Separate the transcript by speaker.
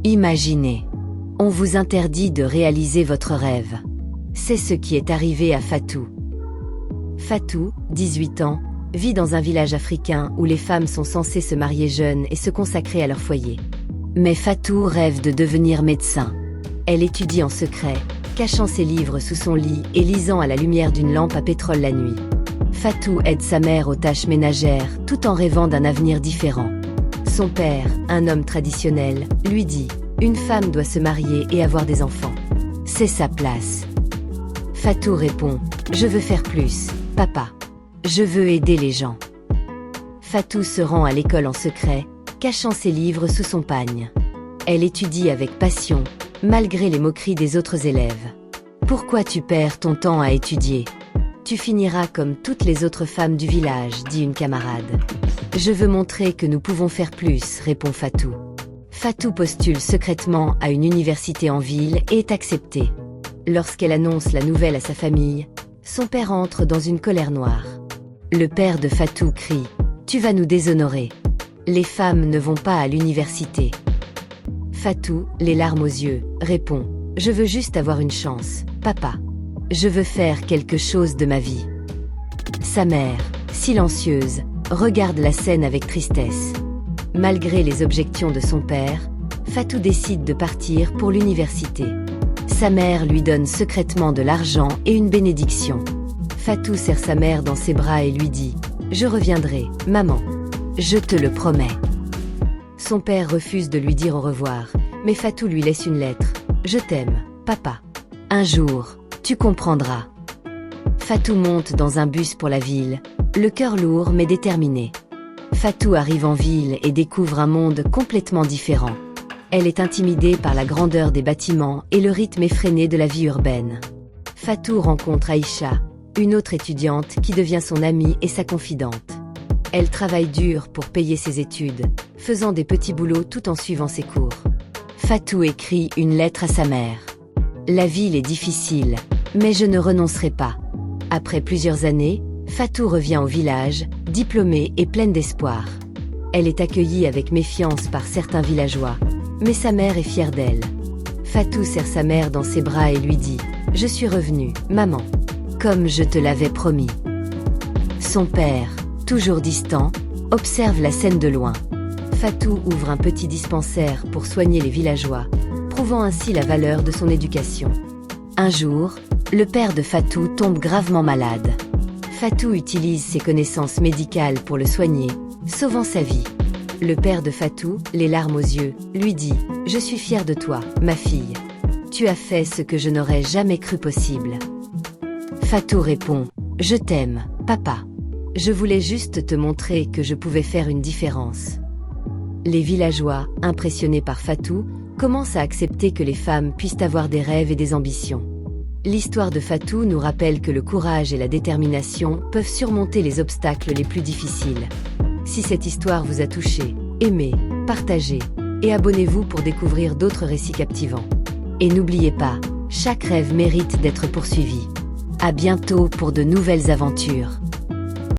Speaker 1: Imaginez. On vous interdit de réaliser votre rêve. C'est ce qui est arrivé à Fatou. Fatou, 18 ans, vit dans un village africain où les femmes sont censées se marier jeunes et se consacrer à leur foyer. Mais Fatou rêve de devenir médecin. Elle étudie en secret, cachant ses livres sous son lit et lisant à la lumière d'une lampe à pétrole la nuit. Fatou aide sa mère aux tâches ménagères tout en rêvant d'un avenir différent. Son père, un homme traditionnel, lui dit « Une femme doit se marier et avoir des enfants. C'est sa place. » Fatou répond « Je veux faire plus, papa. Je veux aider les gens. » Fatou se rend à l'école en secret, cachant ses livres sous son pagne. Elle étudie avec passion, malgré les moqueries des autres élèves. « Pourquoi tu perds ton temps à étudier ? Tu finiras comme toutes les autres femmes du village, dit une camarade. « Je veux montrer que nous pouvons faire plus, répond Fatou. Fatou postule secrètement à une université en ville et est acceptée. Lorsqu'elle annonce la nouvelle à sa famille, son père entre dans une colère noire. Le père de Fatou crie « Tu vas nous déshonorer. Les femmes ne vont pas à l'université. » Fatou, les larmes aux yeux, répond « Je veux juste avoir une chance, papa. Je veux faire quelque chose de ma vie. » Sa mère, silencieuse, regarde la scène avec tristesse. Malgré les objections de son père, Fatou décide de partir pour l'université. Sa mère lui donne secrètement de l'argent et une bénédiction. Fatou serre sa mère dans ses bras et lui dit « Je reviendrai, maman. Je te le promets. » Son père refuse de lui dire au revoir, mais Fatou lui laisse une lettre. « Je t'aime, papa. Un jour, tu comprendras. » Fatou monte dans un bus pour la ville, le cœur lourd mais déterminé. Fatou arrive en ville et découvre un monde complètement différent. Elle est intimidée par la grandeur des bâtiments et le rythme effréné de la vie urbaine. Fatou rencontre Aïcha, une autre étudiante qui devient son amie et sa confidente. Elle travaille dur pour payer ses études, faisant des petits boulots tout en suivant ses cours. Fatou écrit une lettre à sa mère. « La ville est difficile, mais je ne renoncerai pas. » Après plusieurs années, Fatou revient au village, diplômée et pleine d'espoir. Elle est accueillie avec méfiance par certains villageois, mais sa mère est fière d'elle. Fatou serre sa mère dans ses bras et lui dit « Je suis revenue, maman, comme je te l'avais promis. » Son père, toujours distant, observe la scène de loin. Fatou ouvre un petit dispensaire pour soigner les villageois, prouvant ainsi la valeur de son éducation. Un jour, le père de Fatou tombe gravement malade. Fatou utilise ses connaissances médicales pour le soigner, sauvant sa vie. Le père de Fatou, les larmes aux yeux, lui dit « Je suis fier de toi, ma fille. Tu as fait ce que je n'aurais jamais cru possible. » Fatou répond « Je t'aime, papa. Je voulais juste te montrer que je pouvais faire une différence. » Les villageois, impressionnés par Fatou, commencent à accepter que les femmes puissent avoir des rêves et des ambitions. L'histoire de Fatou nous rappelle que le courage et la détermination peuvent surmonter les obstacles les plus difficiles. Si cette histoire vous a touché, aimez, partagez et abonnez-vous pour découvrir d'autres récits captivants. Et n'oubliez pas, chaque rêve mérite d'être poursuivi. À bientôt pour de nouvelles aventures.